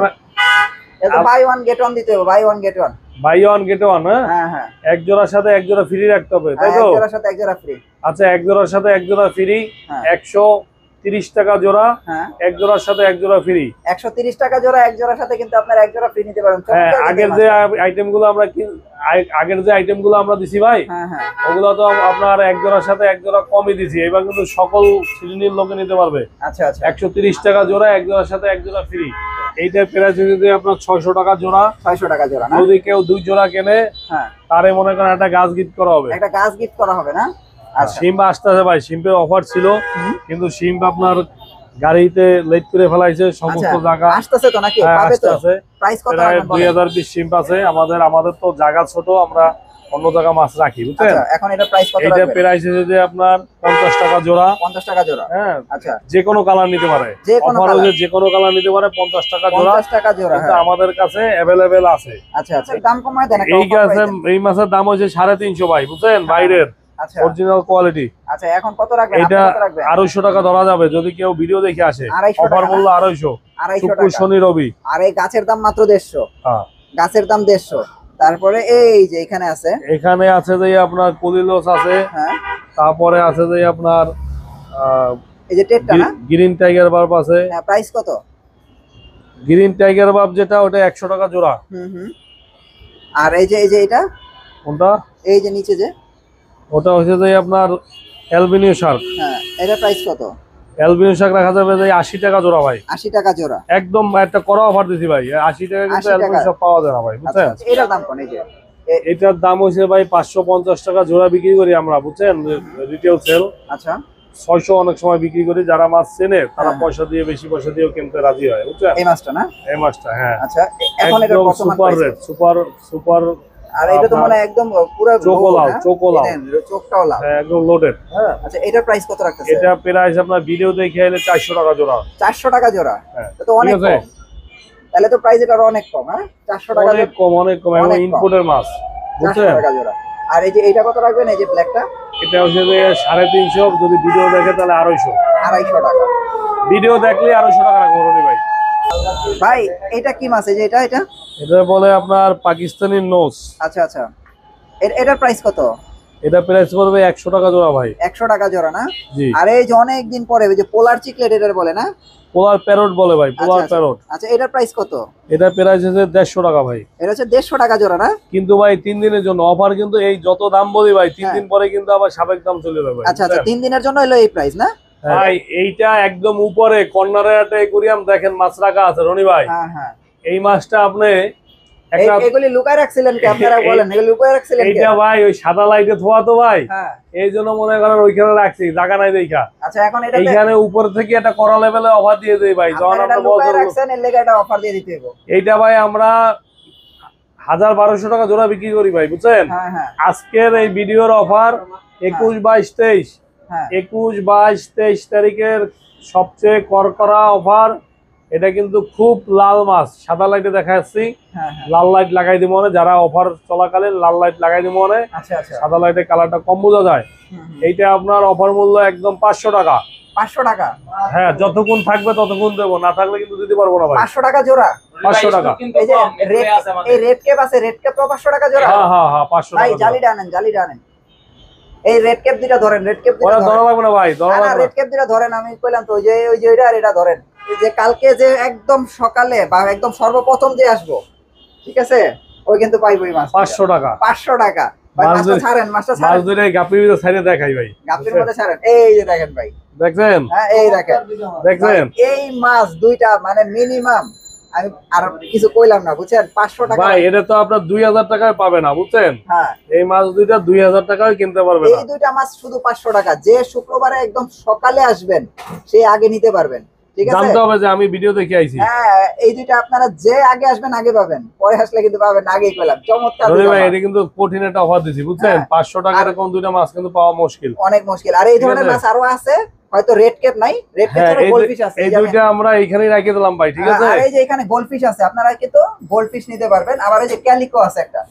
এটা বাই ওয়ান গেট ওয়ান দিতে হবে, buy one get one. Buy one get one. হ্যাঁ হ্যাঁ, এক জোড়ার সাথে এক জোড়া ফ্রি রাখতে হবে, তাই এক তো? জোড়ার সাথে এক জোড়া ফ্রি। আচ্ছা, এক জোড়ার সাথে এক জোড়া ফ্রি, হ্যাঁ। 130 টাকা জোড়া, হ্যাঁ, এক জোড়ার সাথে এক জোড়া ফ্রি। 130 টাকা জোড়া, এক জোড়ার সাথে কিন্তু আপনার এক জোড়া ফ্রি নিতে পারেন। হ্যাঁ, আগের যে আইটেমগুলো আমরা দিছি ভাই, হ্যাঁ হ্যাঁ, ওগুলো তো আপনার এক জোড়ার সাথে এক জোড়া কমই দিছি। এবার কিন্তু সকল শ্রেণীর লোকে নিতে পারবে। আচ্ছা আচ্ছা, 130 টাকা জোড়া, এক জোড়ার সাথে এক জোড়া ফ্রি। এইটার প্রাইস যদি আপনার 600 টাকা জোড়া। 600 টাকা জোড়া না? যদি কেউ 2 জোড়া কেনে, হ্যাঁ, তারে মনে করেন একটা গাছ গিফট করা হবে। একটা গাছ গিফট করা হবে না? আচ্ছা, সিম আসতেছে ভাই, সিম্পের অফার ছিল, কিন্তু সিম আপনার গাড়িতে লেট করে ফেলাইছে সমস্ত জায়গা। আসতেছে তো নাকি? হ্যাঁ, পাবে তো? আসতেছে। প্রাইস কত প্রায় রাখবেন বলেন? 2020 সিম আছে। আমাদের তো জায়গা ছোট, আমরা অন্য জায়গা মাছ রাখি, বুঝছেন? আচ্ছা, এখন এটা প্রাইস কত এইটা রাখবেন? প্রাইস যদি আপনার 50 টাকা জোড়া। 50 টাকা জোড়া। হ্যাঁ, আচ্ছা, যে কোনো কালার নিতে পারে। যে কোনো অফার কালার? হচ্ছে যে কোনো কালার নিতে পারে, 50 টাকা জোড়া। 50 টাকা জোড়া, কিন্তু হ্যাঁ। আমাদের কাছে अवेलेबल আছে। আচ্ছা আচ্ছা, দাম কমায় দেন একটা এই offer গাছে price দেন। এই মাছের দাম হচ্ছে 350 ভাই, বুঝছেন? বাইরের আচ্ছা অরিজিনাল কোয়ালিটি। আচ্ছা, এখন কত রাখবেন? আপনি এটা কত রাখবেন? 250 টাকা ধরা যাবে যদি কেউ ভিডিও দেখে আসে। 250 অফার টাকা মূল্য 250, 250 শুক্র টাকা। শনি রবি। আর এই গাছের দাম মাত্র 150। হ্যাঁ, গাছের দাম 150। তারপরে এই যে এখানে আছে, এখানে আছে যে আপনার কলিলোস আছে, হ্যাঁ, তারপরে আছে যে আপনার এই যে টেটটা না? গ্রিন টাইগার বার্ব আছে। হ্যাঁ, প্রাইস কত? গ্রিন টাইগার বার্ব যেটা, ওটা 100 টাকা জোড়া। হুম। আর এই যে এটা, কোনটা? এই যে নিচে যে, ওটা হচ্ছে যে আপনার অ্যালবিনিও শার্ক। হ্যাঁ, এটা প্রাইস কত? অ্যালবিনো শাক রাখা যাবে যে 80 টাকা জোড়া ভাই। 80 টাকা জোড়া। একদম একটা কড়া অফার দিছি ভাই, 80 টাকা কিন্তু 80 টাকা। অ্যালবিনো শাক পাওয়া যায় না ভাই, আচ্ছা বুঝছেন? আচ্ছা, এটার দাম কোন? এই যে এটার দাম হইছে ভাই 550 টাকা জোড়া বিক্রি করি আমরা, বুঝছেন? Retail sale. আচ্ছা 600 অনেক সময় বিক্রি করি। যারা মাছ চেনে তারা হ্যাঁ। পয়সা দিয়ে, বেশি পয়সা দিয়েও কিনতে রাজি হয়, বুঝছেন? এই মাছটা না? এই মাছটা, হ্যাঁ। আচ্ছা এখন এটা একদম বর্তমান সুপার price রেট, সুপার। আর এটা তো মানে একদম পুরো চোকোলাল, চোকোলাল। চোখটাও লাল। হ্যাঁ, একদম লোডেড। হ্যাঁ আচ্ছা, এটার প্রাইস কত রাখতেছে? এটা প্রাইস আপনার ভিডিও দেখে এলে 400 টাকা জোড়া। 400 টাকা জোড়া। হ্যাঁ, এটা তো অনেক ঠিক আছে। কম। তাহলে তো প্রাইস এটা অনেক কম। হ্যাঁ 400 টাকা অনেক কম, অনেক কম, এবং অনেক কম। ইম্পোর্টের মাছ, 400 বুঝছেন? টাকা জোড়া। আর এই যে এটা কত রাখবেন? এই যে ব্ল্যাকটা এটা হচ্ছে যে 350, যদি ভিডিও দেখে তাহলে 250। 250 টাকা। ভিডিও দেখলে 250 টাকা রাখবো রনি ভাই। ভাই এটা কি মাছ? এই যে এটা এটা বলে আপনার পাকিস্তানি নোস। আচ্ছা আচ্ছা, এটার প্রাইস কত? এটা প্রাইস পড়বে 100 টাকা জোড়া ভাই। 100 টাকা জোড়া না? জি। আর এই যে অনেক দিন পরে ওই যে পোলার চিকলেট এটার বলে না? পোলার প্যারট বলে ভাই, পোলার আচ্ছা, প্যারট। আচ্ছা এটার প্রাইস কত? এটা প্রাইস হচ্ছে 150 টাকা ভাই। এটা হচ্ছে 150 টাকা জোড়া না? কিন্তু ভাই 3 দিনের জন্য অফার, কিন্তু এই যত দাম বলি ভাই 3 হ্যাঁ। দিন পরে কিন্তু আবার সাবেক দাম চলে যাবে। আচ্ছা আচ্ছা, 3 দিনের জন্য হলো এই প্রাইস না? ভাই এইটা একদম উপরে কর্নারে একটা একুরিয়াম দেখেন মাছ রাখা আছে রনি ভাই। হ্যাঁ হ্যাঁ, এই মাছটা আপনি একটা, এগুলি লুকায় রাখছিলেন কি আপনারা? বলেন এগুলি লুকায় রাখছিলেন কি? এইটা ভাই ওই সাদা লাইটে ধোয়া তো ভাই, হ্যাঁ এই জন্য মনে করেন ওইখানে রাখছি, জায়গা নাই দেখা। আচ্ছা, এখন এটা এইখানে উপর থেকে একটা কড়া লেভেলে অফার দিয়ে দেই ভাই, যখন আপনারা আমরা লুকায় বলতে রাখছেন, এর লেগে এটা অফার দিয়ে দিতে হবে। এইটা ভাই আমরা 1200 টাকা জোড়া বিক্রি করি ভাই, বুঝছেন? হ্যাঁ হ্যাঁ আজকের এই ভিডিওর অফার 21, 22, 23, হ্যাঁ 21, 22, 23 তারিখের সবচেয়ে করকরা অফার। এটা কিন্তু খুব লাল মাছ, সাদা লাইটে দেখাচ্ছি, হ্যাঁ হ্যাঁ, লাল লাইট লাগাই দিব মনে, যারা অফার চলাকালীন লাল লাইট লাগাই দিব মনে, আচ্ছা আচ্ছা, সাদা লাইটে কালারটা কম বোঝা যায়। এইটা আপনার অফার মূল্য একদম 500 টাকা। 500 টাকা? হ্যাঁ, যতক্ষণ থাকবে ততক্ষণ দেবো, না থাকলে কিন্তু দিতে পারবো না ভাই। 500 টাকা জোড়া? 500 টাকা। এই যে এই রেড কেপ আছে, রেড কেপ 500 টাকা জোড়া? হ্যাঁ হ্যাঁ হ্যাঁ, 500 ভাই টাকা। জালিটা আনেন, জালিটা আনেন। এই রেড কেপ দুইটা ধরেন, রেড কেপ ওরা দুইটা ধরা ধরেন। লাগবে না ভাই, ধরা না না, লাগবে রেড কেপ দুইটা ধরেন। আমি কইলাম তো ওই যে এটা আর এটা ধরেন। এই যে কালকে যে একদম সকালে বা একদম সর্বপ্রথম যে আসবো, ঠিক আছে, ওই কিন্তু পাইবই মাছ 500 টাকা। 500 টাকা। ভাই মাছ মাছটা ধরে- ছাড়েন, মাছটা মাছ ছাড়েন, ধরে গাপির ভিতরে সাইডে দেখাই ভাই, গাছের মধ্যে ছাড়েন। এই যে দেখেন ভাই, দেখছেন? হ্যাঁ এই দেখেন, দেখছেন? ভাই, এই মাছ দুইটা মানে মিনিমাম, আমি আর কিছু কইলাম না, বুঝছেন? 500 টাকা। ভাই এটা তো আপনার 2000 টাকায় পাবে না, বুঝছেন? হ্যাঁ, এই মাছ দুইটা 2000 টাকায় কিনতে পারবে না। এই দুইটা মাছ শুধু 500 টাকা। যে শুক্রবারে একদম সকালে আসবেন সে আগে নিতে পারবেন, ঠিক আছে? জানতে হবে যে আমি ভিডিও দেখে আইছি। হ্যাঁ, এই দুইটা আপনারা যে আগে আসবেন আগে পাবেন, পরে আসলে কিন্তু পাবেন না, আগেই পেলাম। চমৎকার ধরে দুইটা ভাই, মাছ। এটা কিন্তু কঠিন একটা অফার দিছি, বুঝছেন? হ্যাঁ। 500 টাকা এরকম দুইটা মাছ কিন্তু পাওয়া মুশকিল। অনেক মুশকিল। আর এই ঠিক ধরনের আছে। মাছ আরো আছে, হয়তো রেড কেপ নাই, রেড কেপ হ্যাঁ, ছাড়া গোল্ডফিশ আছে। এই এই যে আমি- দুইটা আমরা এখানেই রেখে দিলাম ভাই, ঠিক আছে? আর এই যে এখানে গোল্ডফিশ আছে, আপনারা কিন্তু গোল্ডফিশ নিতে পারবেন। আবার এই যে ক্যালিকো আছে একটা,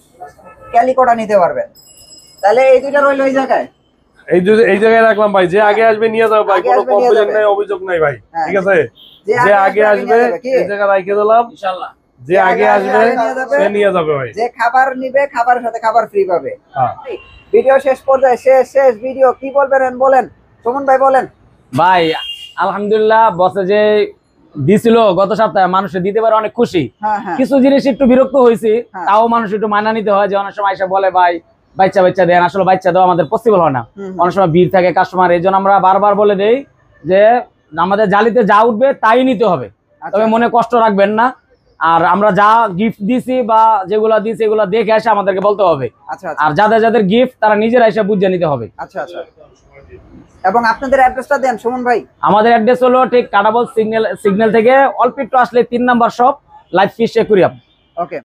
ক্যালিকোটা নিতে পারবেন। তাহলে এই দুইটা রইলো এই জায়গায়। এই জায়গায় রাখলাম ভাই, যে আগে আসবে নিয়ে যাবে ভাই, আগে কোনো আসবে নিয়ে কমপ্লেন যাবে। নাই, অভিযোগ নাই ভাই, হ্যাঁ। ঠিক আছে? যে যে আগে আসবে নিয়ে যাবে, কি? এই জায়গায় রেখে দিলাম, ইনশাআল্লাহ। যে আগে আসবে নিয়ে যাবে। সে নিয়ে যাবে ভাই। যে খাবার নিবে, খাবারের সাথে খাবার ফ্রি পাবে। হ্যাঁ। ভিডিও শেষ পর্যায়ে, শেষ ভিডিও কি বলবেন বলেন, সুমন ভাই বলেন। ভাই আলহামদুলিল্লাহ, বসে যে দিছিল গত সপ্তাহে, মানুষে দিতে পারে অনেক খুশি। হ্যাঁ হ্যাঁ, কিছু জিনিস একটু বিরক্ত হয়েছি, হ্যাঁ। তাও মানুষ একটু মানা নিতে হয়। যে অনেক সময় এসে বলে ভাই বাচ্চা দেন, আসলে বাচ্চা দেওয়া আমাদের পসিবল হয় না। হুম, অনেক সময় ভিড় থাকে কাস্টমার, এই জন্য আমরা বারবার বলে দেই যে আমাদের জালিতে যা উঠবে তাই নিতে হবে, আচ্ছা, তবে মনে কষ্ট রাখবেন না। আর আমরা যা গিফট দিছি বা যেগুলা দিছি এগুলা দেখে এসে আমাদেরকে বলতে হবে। আচ্ছা আচ্ছা আর যাদের গিফট তারা নিজেরা এসে বুঝে নিতে হবে। আচ্ছা আচ্ছা। এবং আপনাদের অ্যাড্রেসটা দেন সুমন ভাই। আমাদের অ্যাড্রেস হলো ঠিক কাটাবল সিগন্যাল থেকে অল্প একটু আসলে 3 number shop, live fish aquarium. ওকে।